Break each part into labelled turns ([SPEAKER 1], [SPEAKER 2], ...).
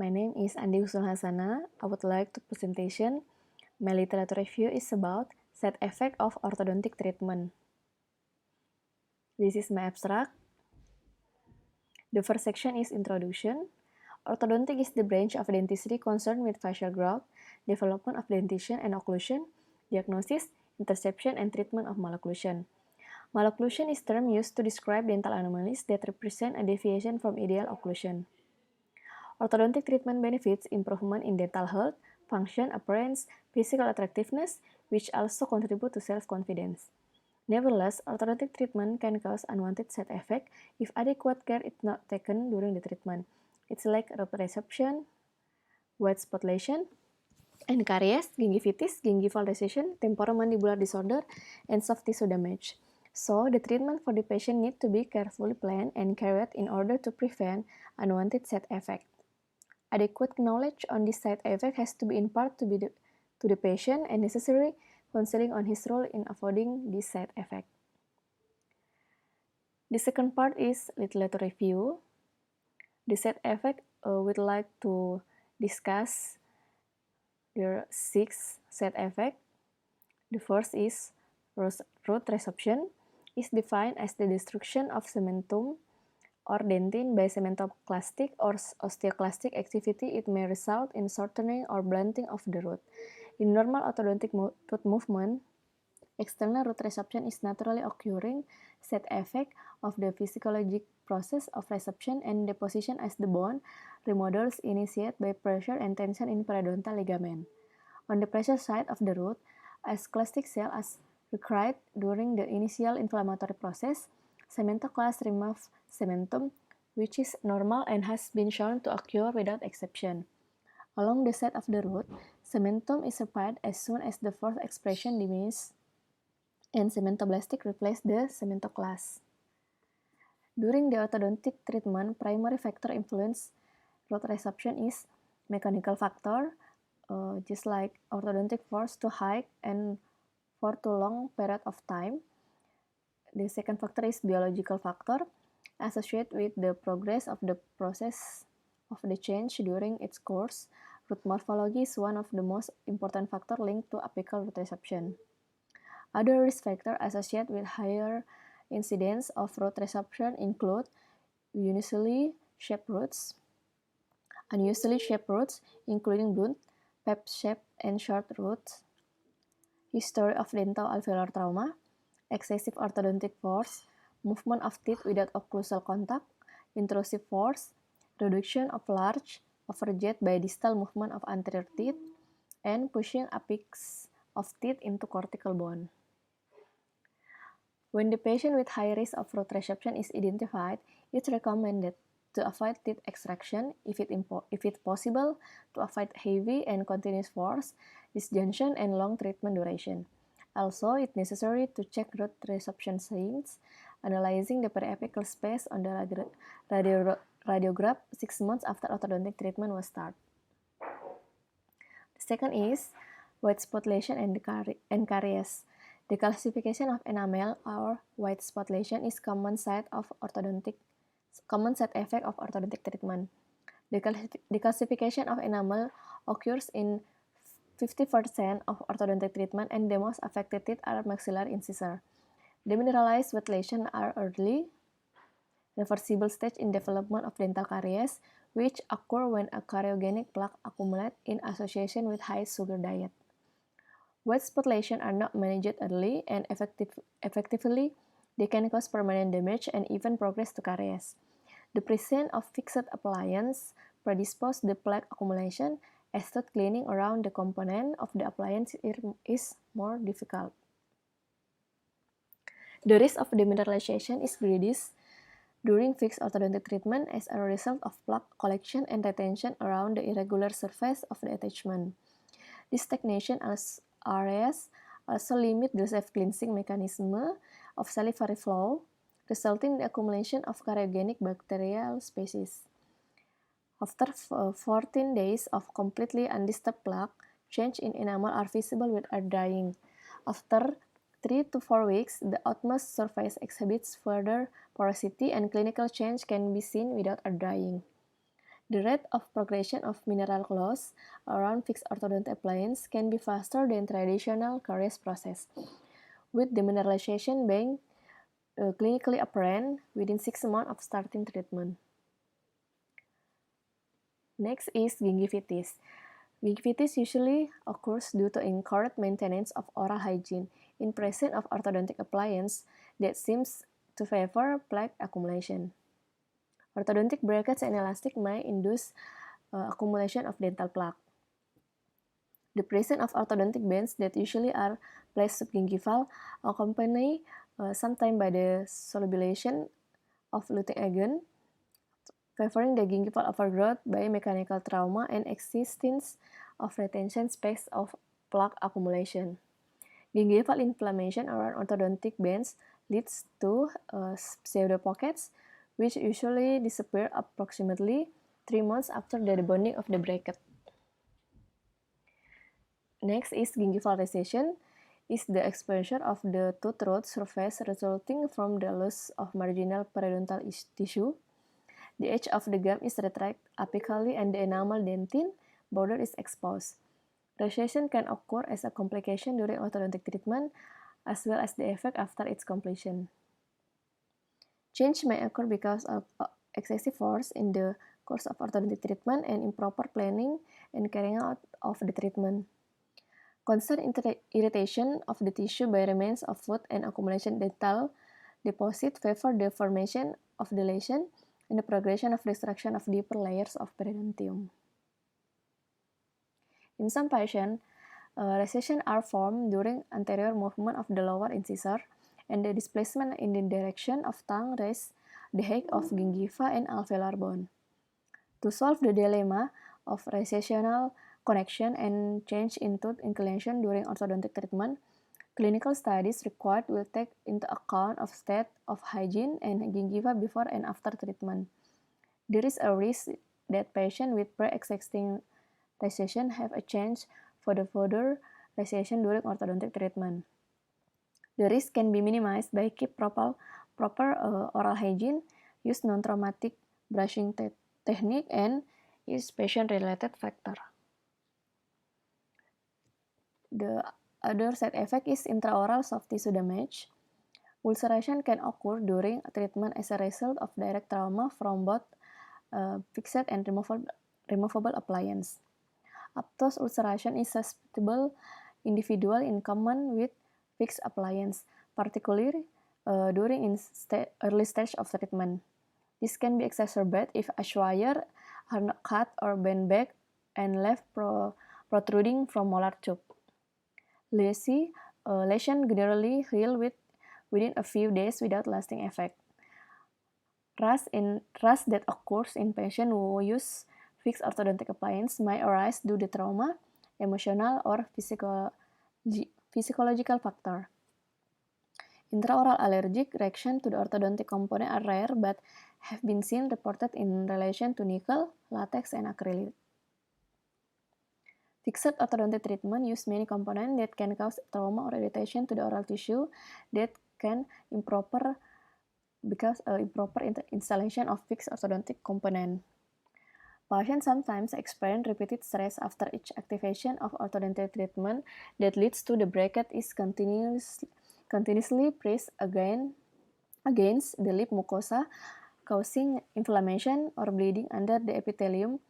[SPEAKER 1] My name is Andi Husul Hasana. I would like to presentation. My literature review is about side effect of orthodontic treatment. This is my abstract. The first section is introduction. Orthodontic is the branch of dentistry concerned with facial growth, development of dentition and occlusion, diagnosis, interception, and treatment of malocclusion. Malocclusion is term used to describe dental anomalies that represent a deviation from ideal occlusion. Orthodontic treatment benefits improvement in dental health, function, appearance, physical attractiveness, which also contribute to self-confidence. Nevertheless, orthodontic treatment can cause unwanted side effects if adequate care is not taken during the treatment. It's like root resorption, white spot lesion, and caries, gingivitis, gingival recession, temporomandibular disorder, and soft tissue damage. So, the treatment for the patient need to be carefully planned and carried in order to prevent unwanted side effects. Adequate knowledge on this side effect has to be imparted to the patient and necessary counseling on his role in avoiding this side effect. The second part is literature review. The side effect we'd like to discuss. There are 6 side effects. The first is root resorption. Is defined as the destruction of cementum or dentin by cementoclastic or osteoclastic activity. It may result in shortening or blunting of the root. In normal orthodontic tooth movement, external root resorption is naturally occurring side effect of the physiologic process of resorption and deposition as the bone remodels initiated by pressure and tension in periodontal ligament. On the pressure side of the root, as clastic cell as required during the initial inflammatory process, cementoclast remove cementum, which is normal and has been shown to occur without exception. Along the side of the root, cementum is repaired as soon as the force expression diminishes and cementoblastic replace the cementoclast. During the orthodontic treatment, primary factor influence root resorption is mechanical factor, just like orthodontic force to high and for too long period of time. The second factor is biological factor associated with the progress of the process of the change during its course. Root morphology is one of the most important factors linked to apical root resorption. Other risk factors associated with higher incidence of root resorption include unusually shaped roots, including blunt, pep-shaped, and short roots, history of dental alveolar trauma, excessive orthodontic force, movement of teeth without occlusal contact, intrusive force, reduction of large overjet by distal movement of anterior teeth, and pushing apex of teeth into cortical bone. When the patient with high risk of root resorption is identified, it's recommended to avoid teeth extraction if it's possible, to avoid heavy and continuous force, disjunction, and long treatment duration. Also, it's necessary to check root resorption signs, analyzing the periapical space on the radiograph 6 months after orthodontic treatment was started. The second is white spot lesion and caries. The classification of enamel or white spot lesion is common side effect of orthodontic treatment. The classification of enamel occurs in 50% of orthodontic treatment, and the most affected teeth are maxillary incisor. Demineralized white lesions are early, reversible stage in development of dental caries, which occur when a cariogenic plaque accumulates in association with high sugar diet. White spot lesions are not managed early and effectively, they can cause permanent damage and even progress to caries. The presence of fixed appliance predisposes the plaque accumulation, as tooth cleaning around the component of the appliance is more difficult. The risk of demineralization is greatest during fixed orthodontic treatment as a result of plaque collection and retention around the irregular surface of the attachment. This stagnation areas also limit the self-cleansing mechanism of salivary flow, resulting in the accumulation of cariogenic bacterial species. After 14 days of completely undisturbed plaque, change in enamel are visible without drying. After 3 to 4 weeks, the outmost surface exhibits further porosity and clinical change can be seen without drying. The rate of progression of mineral loss around fixed orthodontic appliance can be faster than traditional caries process, with demineralization being clinically apparent within 6 months of starting treatment. Next is gingivitis. Gingivitis usually occurs due to incorrect maintenance of oral hygiene in presence of orthodontic appliance that seems to favor plaque accumulation. Orthodontic brackets and elastic may induce accumulation of dental plaque. The presence of orthodontic bands that usually are placed subgingival accompanied sometimes by the solubilization of lutein agent, favoring the gingival overgrowth by mechanical trauma and existence of retention space of plaque accumulation. Gingival inflammation around orthodontic bands leads to pseudopockets, which usually disappear approximately 3 months after the debonding of the bracket. Next is gingival recession, is the exposure of the tooth root surface resulting from the loss of marginal periodontal tissue. The edge of the gum is retracted apically and the enamel dentine border is exposed. Recession can occur as a complication during orthodontic treatment, as well as the effect after its completion. Change may occur because of excessive force in the course of orthodontic treatment and improper planning and carrying out of the treatment. Constant irritation of the tissue by remains of food and accumulation dental deposit favor the formation of the lesion and the progression of destruction of deeper layers of periodontium. In some patients, recessions are formed during anterior movement of the lower incisor, and the displacement in the direction of tongue raises the height of gingiva and alveolar bone. To solve the dilemma of recessional connection and change in tooth inclination during orthodontic treatment, clinical studies required will take into account of state of hygiene and gingiva before and after treatment. There is a risk that patients with pre-existing recession have a chance for the further recession during orthodontic treatment. The risk can be minimized by keep proper oral hygiene, use non-traumatic brushing technique, and use patient-related factor. The other side effect is intraoral soft tissue damage. Ulceration can occur during treatment as a result of direct trauma from both fixed and removable appliance. Aphthous ulceration is susceptible individual in common with fixed appliance, particularly during early stage of treatment. This can be exacerbated if a wire are not cut or bent back and left protruding from molar tube. Lesion generally heal within a few days without lasting effect. Rust that occurs in patients who use fixed orthodontic appliance may arise due to trauma, emotional, or physiological factor. Intraoral allergic reaction to the orthodontic component are rare but have been seen reported in relation to nickel, latex, and acrylic. Fixed orthodontic treatment use many components that can cause trauma or irritation to the oral tissue that can improper installation of fixed orthodontic component. Patients sometimes experience repeated stress after each activation of orthodontic treatment that leads to the bracket is continuously pressed against the lip mucosa, causing inflammation or bleeding under the epithelium,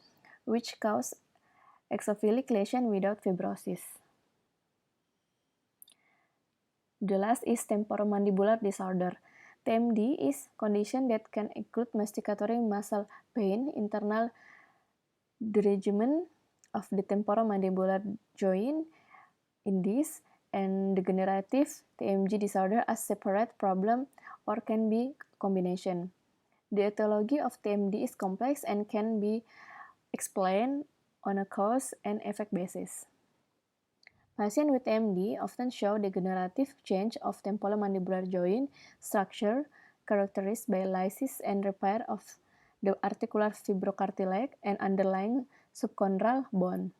[SPEAKER 1] which cause exophilic lesion without fibrosis. The last is temporomandibular disorder. TMD is condition that can include masticatory muscle pain, internal derangement of the temporomandibular joint in this, and degenerative TMJ disorder as separate problem or can be combination. The etiology of TMD is complex and can be explained on a cause and effect basis. Patients with TMD often show degenerative change of temporomandibular joint structure characterized by lysis and repair of the articular fibrocartilage and underlying subchondral bone.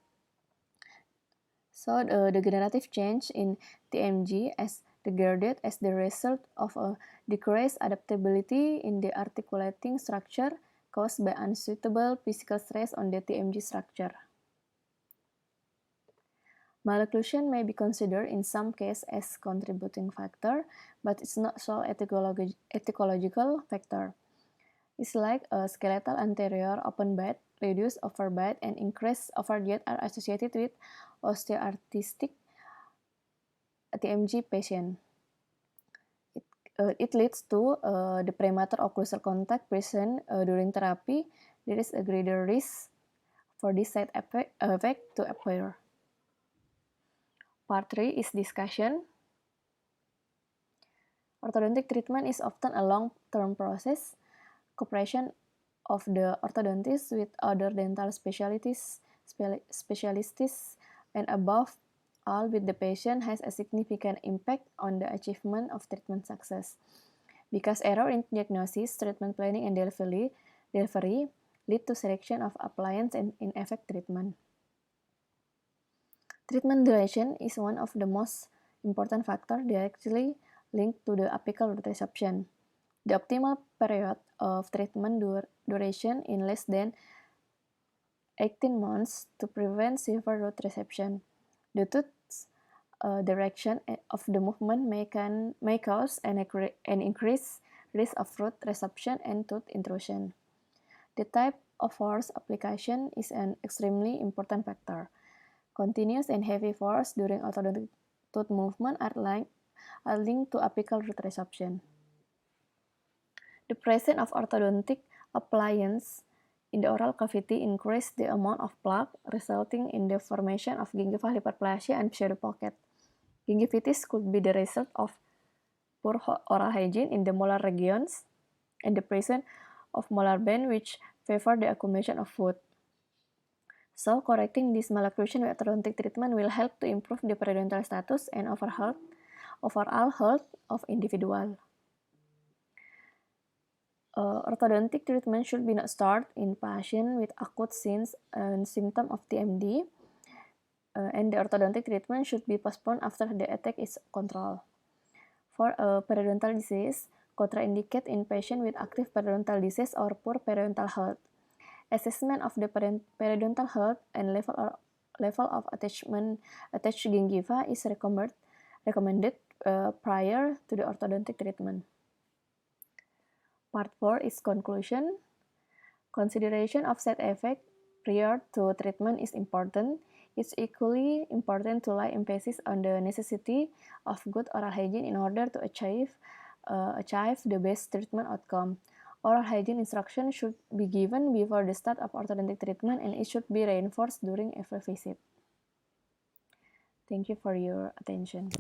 [SPEAKER 1] So the degenerative change in TMJ is regarded as the result of a decreased adaptability in the articulating structure caused by unsuitable physical stress on the TMG structure. Malocclusion may be considered in some cases as contributing factor, but it's not sole etiological factor. It's like a skeletal anterior open bite, reduced overbite, and increased overjet are associated with osteoarthritic TMG patient. It leads to the premature occlusal contact present during therapy. There is a greater risk for this side effect to appear. Part 3 is discussion. Orthodontic treatment is often a long-term process. Cooperation of the orthodontist with other dental specialists, and above all with the patient has a significant impact on the achievement of treatment success. Because error in diagnosis, treatment planning, and delivery lead to selection of appliance and ineffective treatment. Treatment duration is one of the most important factors directly linked to the apical root resorption. The optimal period of treatment duration in less than 18 months to prevent severe root resorption. The tooth's direction of the movement may cause an increased risk of root resorption and tooth intrusion. The type of force application is an extremely important factor. Continuous and heavy force during orthodontic tooth movement are linked to apical root resorption. The presence of orthodontic appliance in the oral cavity increases the amount of plaque, resulting in the formation of gingival hyperplasia and pseudopocket. Gingivitis could be the result of poor oral hygiene in the molar regions and the presence of molar band which favor the accumulation of food. So, correcting this malocclusion with orthodontic treatment will help to improve the periodontal status and overall health of individual. Orthodontic treatment should be not start in patients with acute signs and symptoms of TMD, and the orthodontic treatment should be postponed after the attack is controlled. For periodontal disease, contraindicate in patients with active periodontal disease or poor periodontal health. Assessment of the periodontal health and level of attached gingiva is recommended prior to the orthodontic treatment. Part 4 is conclusion. Consideration of side effect prior to treatment is important. It's equally important to lay emphasis on the necessity of good oral hygiene in order to achieve the best treatment outcome. Oral hygiene instruction should be given before the start of orthodontic treatment, and it should be reinforced during every visit. Thank you for your attention.